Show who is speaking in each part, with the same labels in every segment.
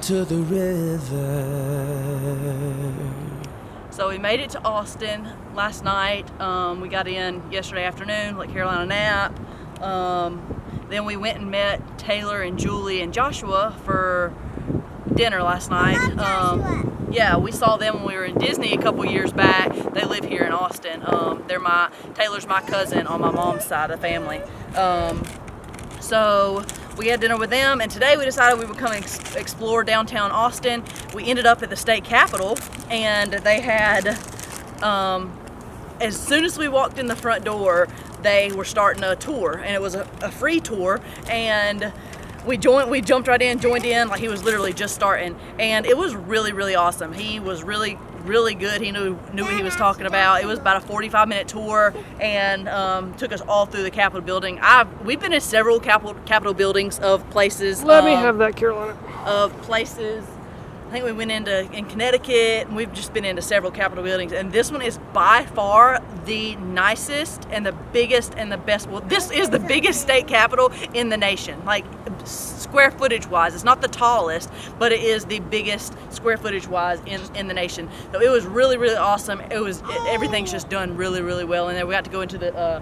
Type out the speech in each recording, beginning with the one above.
Speaker 1: to the river.
Speaker 2: So we made it to Austin last night. We got in yesterday afternoon, like Carolina nap. Then we went and met Taylor and Julie and Joshua for dinner last night. Yeah, we saw them when we were in Disney a couple years back. They live here in Austin. Taylor's my cousin on my mom's side of the family. So we had dinner with them, and today we decided we would come explore downtown Austin. We ended up at the state capitol, and they had, as soon as we walked in the front door, they were starting a tour, and it was a free tour, and we jumped right in, joined in, like he was literally just starting, and it was really, really awesome. He was really good. He knew what he was talking about. It was about a 45-minute tour, and took us all through the Capitol building. We've been in several Capitol buildings of places.
Speaker 3: Let me have that, Carolina.
Speaker 2: Of places. I think we went in Connecticut, and we've just been into several Capitol buildings, and this one is by far the nicest and the biggest and the best. Well, this is the biggest state capitol in the nation, like square footage wise. It's not the tallest, but it is the biggest square footage wise in the nation. So it was really, really awesome. Everything's just done really, really well in there. We got to go into the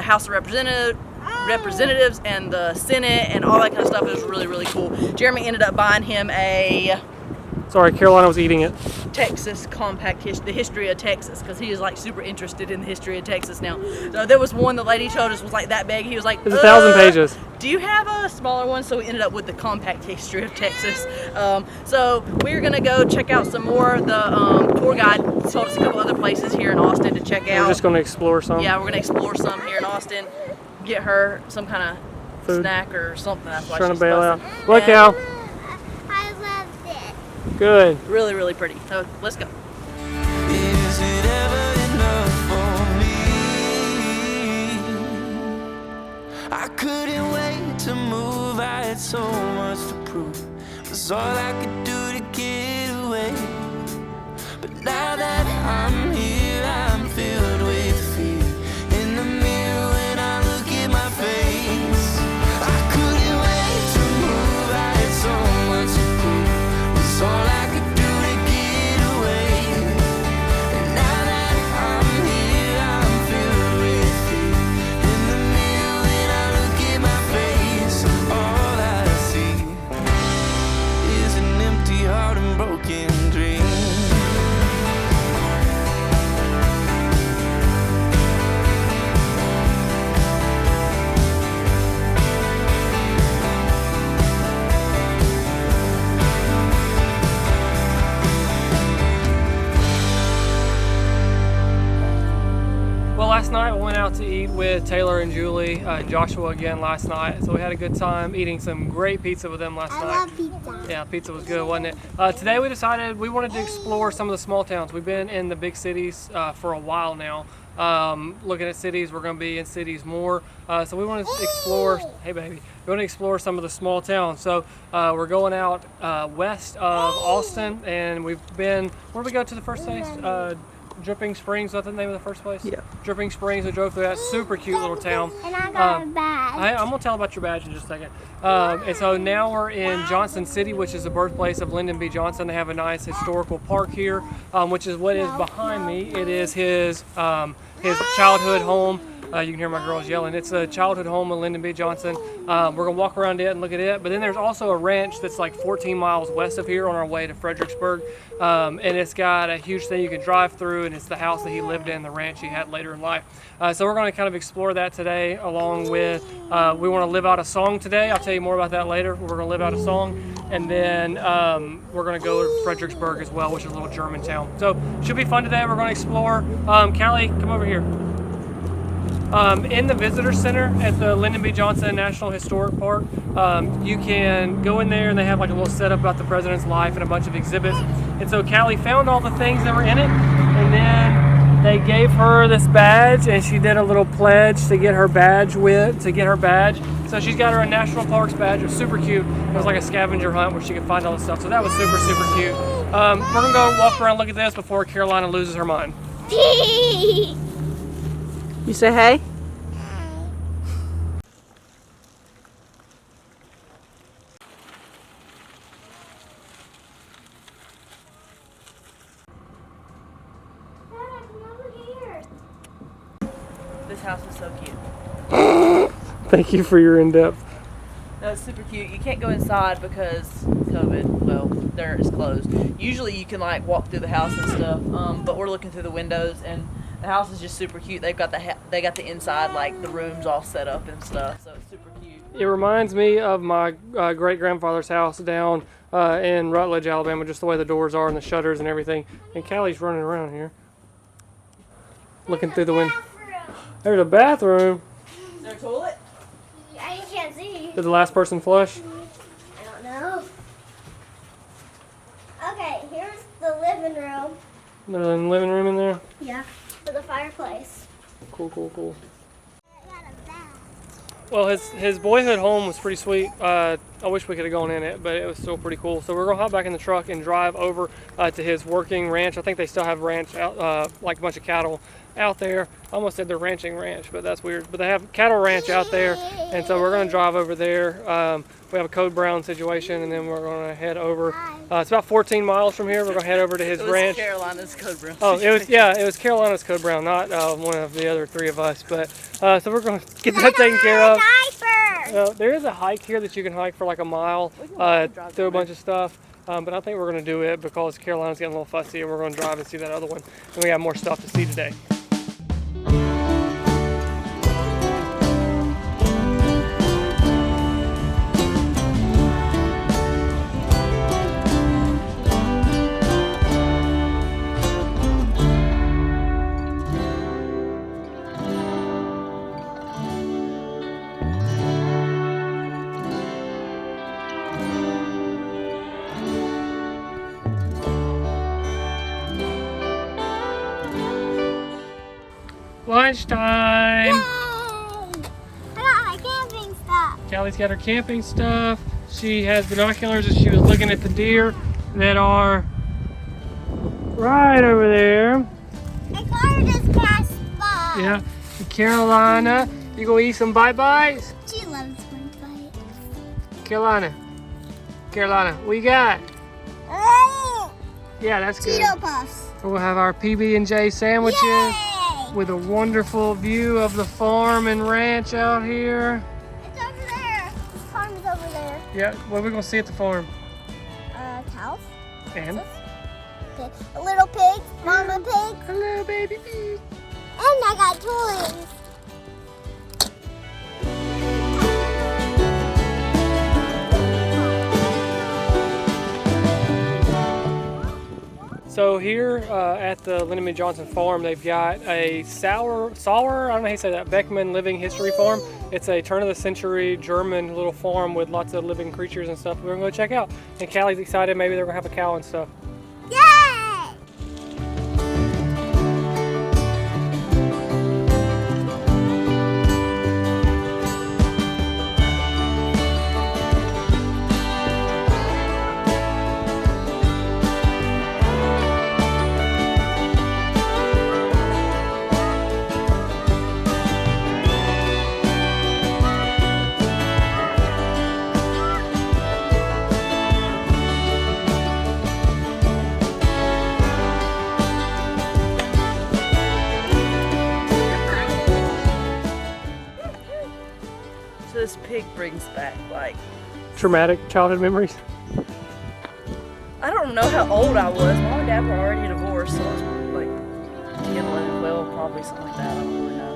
Speaker 2: House of Representatives and the Senate and all that kind of stuff. It was really, really cool. Jeremy ended up buying him a
Speaker 3: Sorry, Carolina was eating it.
Speaker 2: Texas compact the history of Texas, because he is like super interested in the history of Texas now. So there was one the lady told us was like that big. He was like,
Speaker 3: it's 1,000 pages.
Speaker 2: Do you have a smaller one? So we ended up with the compact history of Texas. So we're gonna go check out some more. The tour guide told us a couple other places here in Austin to check out.
Speaker 3: We're just gonna explore some.
Speaker 2: Yeah, we're gonna explore some here in Austin. Get her some kind of
Speaker 3: food,
Speaker 2: snack or something. That's why
Speaker 3: trying
Speaker 2: she's
Speaker 3: to bail out.
Speaker 2: fussing.
Speaker 3: Look, Al.
Speaker 4: I loved it.
Speaker 3: Good.
Speaker 2: Really, really pretty. So let's go.
Speaker 1: Is it ever enough for me? I couldn't wait to move. I had so much to prove. It was all I could do to get away. But now that I'm here, I'm filled with fear. In the mirror when I look at my face, I couldn't wait to move. I had so much to prove. It was all I could do to get away. And now that I'm here, I'm filled with fear. In the mirror when I look at my face, all I see is an empty heart and broken dreams.
Speaker 3: Well, last night we went out to eat with Taylor and Julie, Joshua again last night. So we had a good time eating some great pizza with them last night.
Speaker 4: I love pizza.
Speaker 3: Yeah, pizza was good, wasn't it? Today we decided we wanted to explore some of the small towns. We've been in the big cities for a while now. Looking at cities, we're going to be in cities more. So we want to explore, hey baby, we want to explore some of the small towns. So we're going out west of Austin, and we've been, where did we go to the first place? Dripping Springs, is that the name of the first place?
Speaker 2: Yeah.
Speaker 3: Dripping Springs, we drove through that super cute little town.
Speaker 4: And I got a badge.
Speaker 3: I'm going to tell about your badge in just a second. And so now we're in Johnson City, which is the birthplace of Lyndon B. Johnson. They have a nice historical park here, which is what is behind me. It is his childhood home. You can hear my girls yelling. It's a childhood home of Lyndon B. Johnson. We're going to walk around it and look at it. But then there's also a ranch that's like 14 miles west of here on our way to Fredricksburg. And it's got a huge thing you can drive through, and it's the house that he lived in, the ranch he had later in life. So we're going to kind of explore that today, along with, we want to live out a song today. I'll tell you more about that later. We're going to live out a song. And then we're going to go to Fredericksburg as well, which is a little German town. So should be fun today. We're going to explore. Callie, come over here. In the visitor center at the Lyndon B. Johnson National Historic Park, you can go in there, and they have like a little setup about the president's life and a bunch of exhibits. And so Callie found all the things that were in it, and then they gave her this badge, and she did a little pledge to get her badge So she's got her National Parks badge. It was super cute. It was like a scavenger hunt where she could find all this stuff. So that was super, super cute. We're gonna go walk around and look at this before Carolina loses her mind.
Speaker 2: You say hey? house is so cute.
Speaker 3: Thank you for your in-depth.
Speaker 2: That's super cute. You can't go inside because COVID. Well, there it's closed. Usually you can like walk through the house and stuff. But we're looking through the windows and the house is just super cute. They've got the inside like the rooms all set up and stuff. So it's super cute.
Speaker 3: It reminds me of my great-grandfather's house down in Rutledge, Alabama, just the way the doors are and the shutters and everything. And Callie's running around here, looking through the window. There's a bathroom.
Speaker 2: Is there a toilet?
Speaker 4: I can't see.
Speaker 3: Did the last person flush?
Speaker 4: I don't know. Okay, here's the living room.
Speaker 3: There's a living room in there.
Speaker 4: Yeah. For the fireplace.
Speaker 3: Cool, cool, cool.
Speaker 4: I got a bath.
Speaker 3: Well, his boyhood home was pretty sweet. I wish we could have gone in it, but it was still pretty cool. So we're gonna hop back in the truck and drive over to his working ranch. I think they still have ranch out, like a bunch of cattle out there. I almost said they're ranching ranch, but that's weird. But they have cattle ranch out there, and so we're gonna drive over there. We have a code brown situation, and then we're gonna head over. It's about 14 miles from here. We're gonna head over to his ranch.
Speaker 2: Carolina's code brown.
Speaker 3: Oh, it was Carolina's code brown, not one of the other three of us. But so we're gonna get that taken care of. There is a hike here that you can hike for like a mile through a bunch of stuff. But I think we're going to do it because Carolina's getting a little fussy and we're going to drive and see that other one. And we have more stuff to see today. Lunchtime!
Speaker 4: Yay! I got my camping stuff.
Speaker 3: Callie's got her camping stuff. She has binoculars and she was looking at the deer that are right over there.
Speaker 4: My car just passed by.
Speaker 3: Yeah. Carolina, you gonna eat some bite-bites?
Speaker 4: She loves my bites.
Speaker 3: Carolina, what you got? Yeah, that's good.
Speaker 4: Cheeto Puffs.
Speaker 3: We'll have our PB&J sandwiches.
Speaker 4: Yay!
Speaker 3: With a wonderful view of the farm and ranch out here.
Speaker 4: It's over there. The farm is over there.
Speaker 3: Yeah, what are we gonna see at the farm?
Speaker 4: Cows.
Speaker 3: And?
Speaker 4: Okay. A little pig. Mama pig.
Speaker 3: Hello, baby pig.
Speaker 4: And I got toys.
Speaker 3: So here at the Lyndon B. Johnson farm, they've got a Sauer, I don't know how you say that, Beckman Living History Farm. It's a turn-of-the-century German little farm with lots of living creatures and stuff we're gonna go check out. And Callie's excited, maybe they're gonna have a cow and stuff.
Speaker 4: Yay!
Speaker 2: So this pig brings back like
Speaker 3: Traumatic childhood memories.
Speaker 2: I don't know how old I was. Mom and Dad were already divorced, so I was like 10, 11, 12, probably something like that. I don't really know.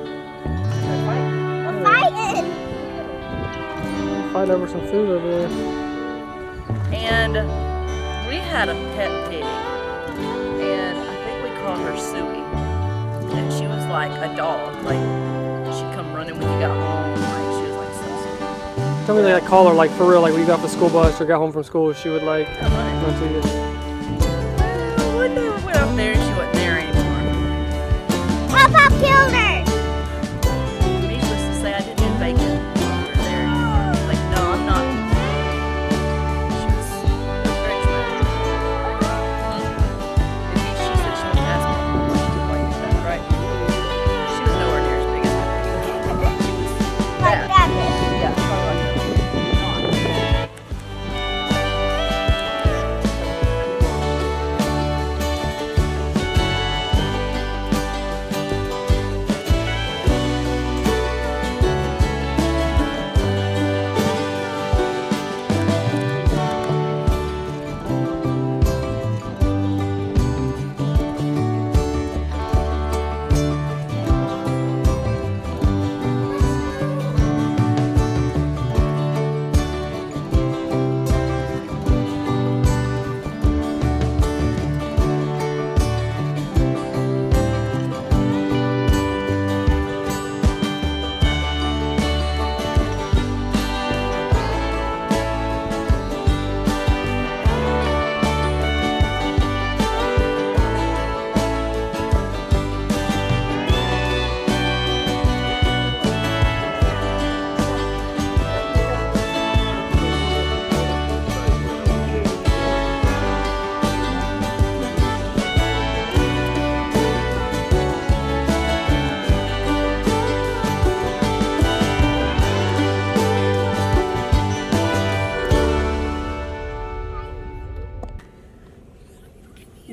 Speaker 4: We're fighting.
Speaker 3: Fight over some food over there.
Speaker 2: And we had a pet pig, and I think we called her Suey. And she was like a dog. Like she'd come running when you got home. Like she was like so sweet.
Speaker 3: Tell me they like call her like for real, like when you got off the school bus or got home from school, she would like run to you.
Speaker 2: One day we went up there and she wasn't there anymore.
Speaker 4: Papa killed her.
Speaker 2: Needless to say, I didn't do bacon when we were there anymore. Like, no, I'm not. She was very traumatic. She said she was asking like that, right? She was nowhere near as big as that. She was
Speaker 4: Like
Speaker 2: fat.
Speaker 4: that big.
Speaker 2: Yeah, probably like that.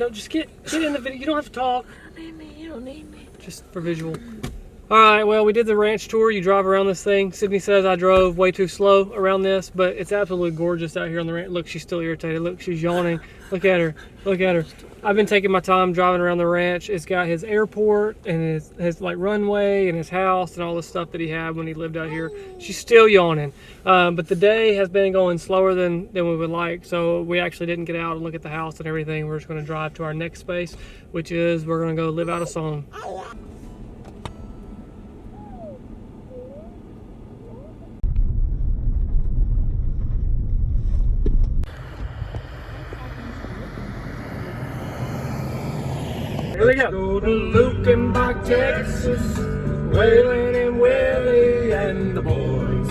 Speaker 3: No, just get in the video. You don't have to talk.
Speaker 2: You don't need me. You don't need me.
Speaker 3: Just for visual. All right, well, we did the ranch tour. You drive around this thing. Sydney says I drove way too slow around this, but it's absolutely gorgeous out here on the ranch. Look, she's still irritated. Look, she's yawning. Look at her. Look at her. I've been taking my time driving around the ranch. It's got his airport and his like runway and his house and all the stuff that he had when he lived out here. She's still yawning. But the day has been going slower than we would like, so we actually didn't get out and look at the house and everything. We're just going to drive to our next space, which is we're going to go live out a song. Here we go to Lukenbach, Texas, Waylon and Willie and the boys.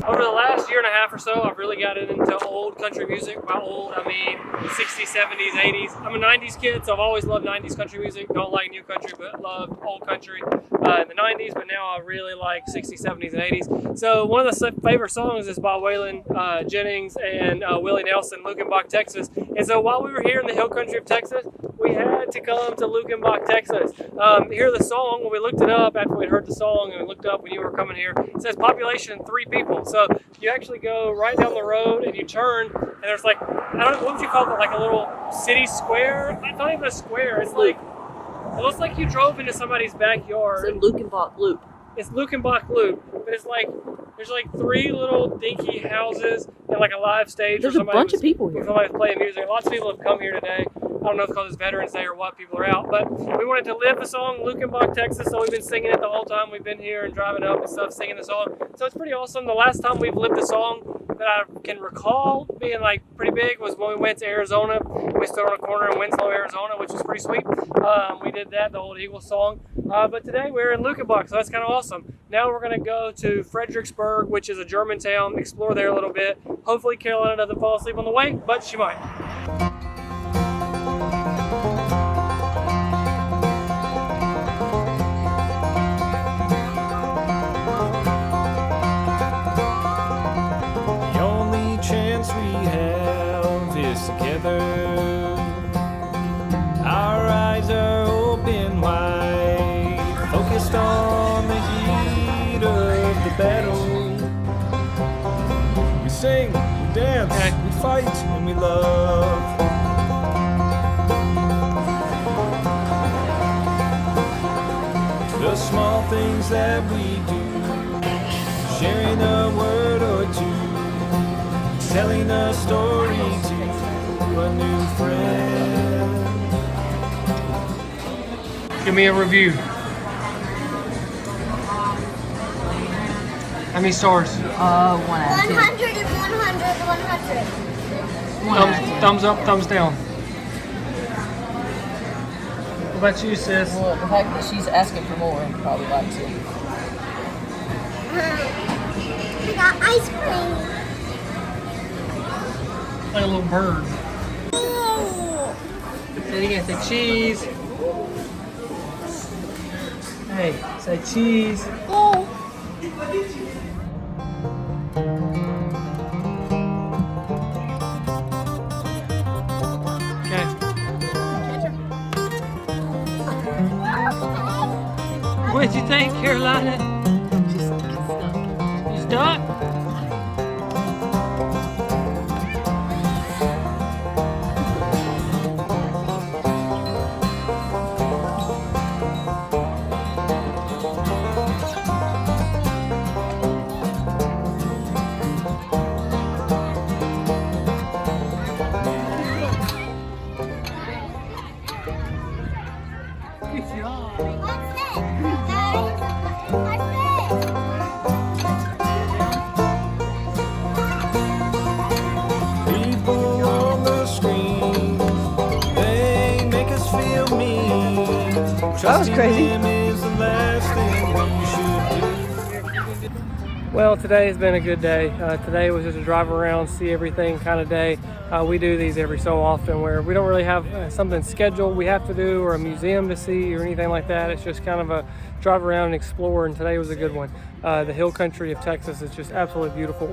Speaker 3: Over the last year and a half or so, I've really gotten into old country music. By old, I mean 60s, 70s, 80s. I'm a 90s kid, so I've always loved 90s country music. Don't like new country, but loved old country in the 90s. But now I really like 60s, 70s, and 80s. So one of the favorite songs is by Waylon Jennings and Willie Nelson, Lukenbach, Texas. And so while we were here in the hill country of Texas, we had to come to Lukenbach, Texas. Hear the song. When we looked it up after we'd heard the song and we looked up when you were coming here, it says population 3 people. So you actually go right down the road and you turn, and there's like, I don't know, what would you call it, like a little city square? It's not even a square. It's like, it looks like you drove into somebody's backyard.
Speaker 2: It's a Lukenbach Loop.
Speaker 3: It's Lukenbach Loop, but it's like, there's like 3 little dinky houses and like a live stage.
Speaker 2: There's a bunch of people here.
Speaker 3: Somebody's playing music. Lots of people have come here today. I don't know if it's because it's Veterans Day or what, people are out, but we wanted to live the song Lukenbach, Texas, so we've been singing it the whole time we've been here and driving up and stuff, singing the song. So it's pretty awesome. The last time we've lived the song that I can recall being like pretty big was when we went to Arizona. We stood on a corner in Winslow, Arizona, which was pretty sweet. We did that, the old Eagle song. But today we're in Lukenbach, so that's kind of awesome. Now we're going to go to Fredricksburg, which is a German town, explore there a little bit. Hopefully Carolina doesn't fall asleep on the way, but she might.
Speaker 1: Together, our eyes are open wide, focused on the heat of the battle. We sing, we dance, we fight, and we love. The small things that we do, sharing a word or two, telling a story to a new friend.
Speaker 3: Give me a review. How many stars?
Speaker 2: 1 out of 10.
Speaker 4: 100 and 100.
Speaker 3: Thumbs up, thumbs down. What about you, sis?
Speaker 2: Well, the fact that she's asking for more, probably likes it.
Speaker 4: I got ice cream.
Speaker 3: Like a little bird. Then you gotta say cheese. Hey, say cheese.
Speaker 4: Oh.
Speaker 3: Okay. What'd you think, Carolina? You stuck?
Speaker 2: That was crazy.
Speaker 3: Well, today has been a good day. Today was just a drive around, see everything kind of day. We do these every so often where we don't really have something scheduled we have to do or a museum to see or anything like that. It's just kind of a drive around and explore, and today was a good one. The hill country of Texas is just absolutely beautiful.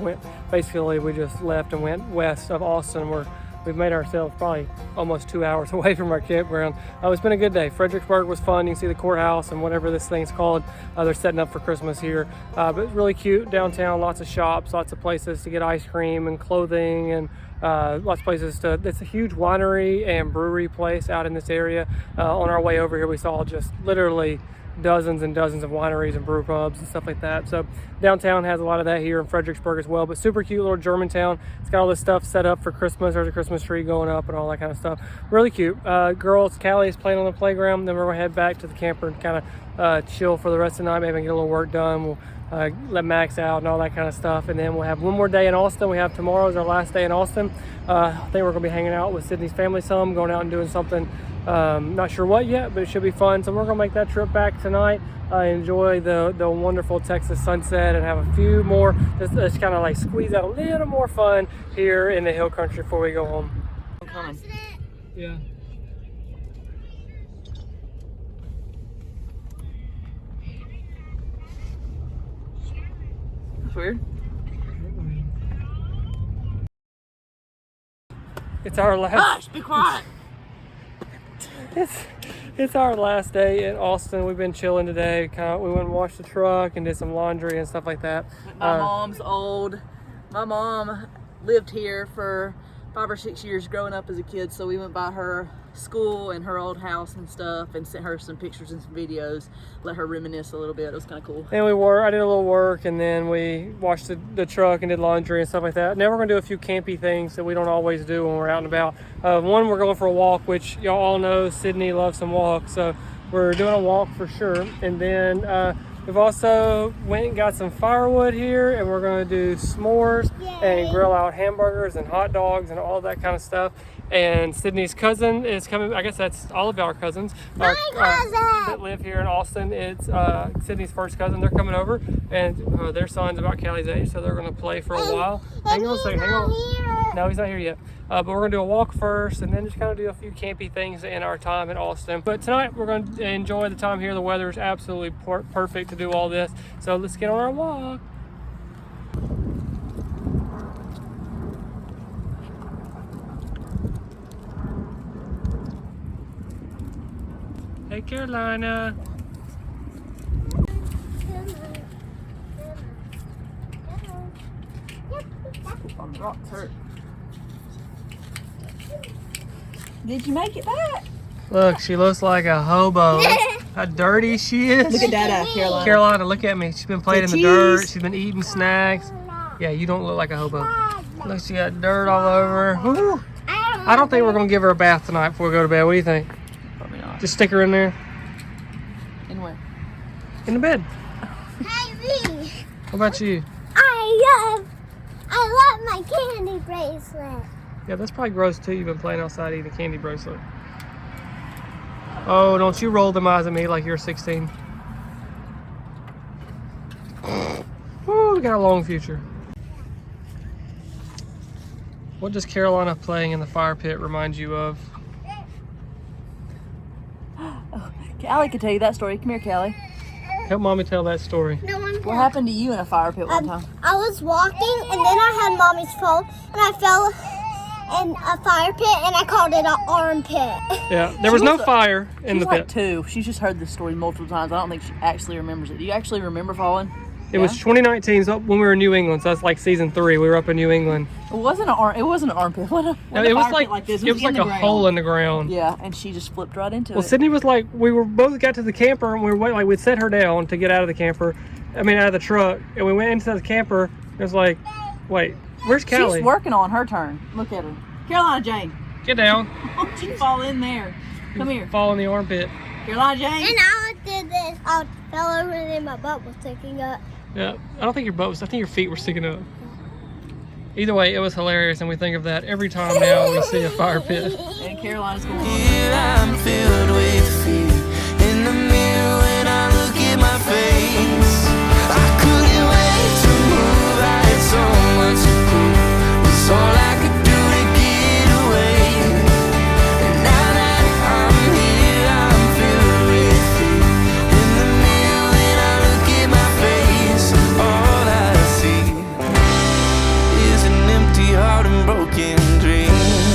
Speaker 3: Basically, we just left and went west of Austin. We're we've made ourselves probably almost 2 hours away from our campground. It's been a good day. Fredricksburg was fun. You can see the courthouse and whatever this thing's called. They're setting up for Christmas here. But it's really cute downtown, lots of shops, lots of places to get ice cream and clothing, and lots of places to, it's a huge winery and brewery place out in this area. On our way over here, we saw just literally dozens and dozens of wineries and brew pubs and stuff like that. So downtown has a lot of that here in Fredericksburg as well, but super cute little German town. It's got all this stuff set up for Christmas. There's a Christmas tree going up and all that kind of stuff. Really cute. Girls, Callie is playing on the playground. Then we're gonna head back to the camper and kind of chill for the rest of the night, maybe get a little work done. We'll let Max out and all that kind of stuff, and then we'll have one more day in Austin. We have tomorrow is our last day in Austin. I think we're gonna be hanging out with Sydney's family some, going out and doing something. Not sure what yet, but it should be fun. So we're gonna make that trip back tonight. Enjoy the wonderful Texas sunset and have a few more, just kind of like squeeze out a little more fun here in the hill country before we go home. Yeah.
Speaker 2: That's weird.
Speaker 3: It's our last.
Speaker 2: Hush, be quiet.
Speaker 3: It's our last day in Austin. We've been chilling today. We went and washed the truck and did some laundry and stuff like that.
Speaker 2: My mom's old. My mom lived here for 5 or 6 years growing up as a kid, so we went by her school and her old house and stuff and sent her some pictures and some videos, let her reminisce a little bit. It was kind of cool.
Speaker 3: And I did a little work, and then we washed the truck and did laundry and stuff like that. Now we're gonna do a few campy things that we don't always do when we're out and about. One, we're going for a walk, which y'all all know Sydney loves some walks, so we're doing a walk for sure. And then we've also went and got some firewood here, and we're gonna do s'mores and grill out hamburgers and hot dogs and all that kind of stuff. And Sydney's cousin is coming. I guess that's all of our cousins that live here in Austin. It's Sydney's first cousin. They're coming over, and their son's about Callie's age, so they're gonna play for a while. Hang on a second. Hang on. No, he's not here yet. But we're gonna do a walk first, and then just kind of do a few campy things in our time in Austin. But tonight we're gonna enjoy the time here. The weather is absolutely perfect to do all this. So let's get on our walk. Hey, Carolina.
Speaker 2: On the rocks hurt. Did you make it back?
Speaker 3: Look, she looks like a hobo. How dirty she is.
Speaker 2: Look at Dada, Carolina.
Speaker 3: Carolina, look at me. She's been playing in the dirt. She's been eating snacks. Yeah, you don't look like a hobo. Look, she got dirt all over her. Woo. I don't think we're going to give her a bath tonight before we go to bed. What do you think?
Speaker 2: Probably not.
Speaker 3: Just stick her in there.
Speaker 2: In where?
Speaker 3: In the bed.
Speaker 4: Hey, me.
Speaker 3: What about you?
Speaker 4: I love my candy bracelet.
Speaker 3: Yeah, that's probably gross too. You've been playing outside eating a candy bracelet. Oh, don't you roll them eyes at me like you're 16. Woo, we got a long future. What does Carolina playing in the fire pit remind you of?
Speaker 2: Callie could tell you that story. Come here, Callie.
Speaker 3: Help mommy tell that story.
Speaker 4: No one.
Speaker 2: What happened to you in a fire pit one time?
Speaker 4: I was walking, and then I had mommy's phone, and I fell in a fire pit, and I called it an armpit.
Speaker 3: Yeah, there was no fire in the
Speaker 2: She's like
Speaker 3: pit.
Speaker 2: 2. She's just heard this story multiple times. I don't think she actually remembers it. Do you actually remember falling?
Speaker 3: It was 2019, so when we were in New England, so that's like season 3. We were up in New England.
Speaker 2: It wasn't an armpit.
Speaker 3: No, it was like
Speaker 2: this.
Speaker 3: it was like a hole in the ground.
Speaker 2: Yeah, and she just flipped right into
Speaker 3: Well,
Speaker 2: it.
Speaker 3: Sydney was like, we were both got to the camper, and we were waiting, like we'd set her down to get out of the camper. I mean, out of the truck, and we went into the camper. It was like, wait, where's Callie?
Speaker 2: She's working on her turn. Look at her. Carolina Jane.
Speaker 3: Get down.
Speaker 2: Don't you fall in there. Come here.
Speaker 3: Fall in the armpit.
Speaker 2: Carolina Jane.
Speaker 4: And I did this. I fell over, and my butt was sticking up.
Speaker 3: Yeah, I don't think your butt was. I think your feet were sticking up. Either way, it was hilarious, and we think of that every time now we see a fire pit.
Speaker 2: And Carolina's going on.
Speaker 1: Here I'm filled with fear. In the mirror when I look at my face, I couldn't wait to move. I had so much to prove. It's all I could do to get away. And now that I'm here, I'm filled with fear. In the mirror when I look at my face, all I see is an empty heart and broken dreams.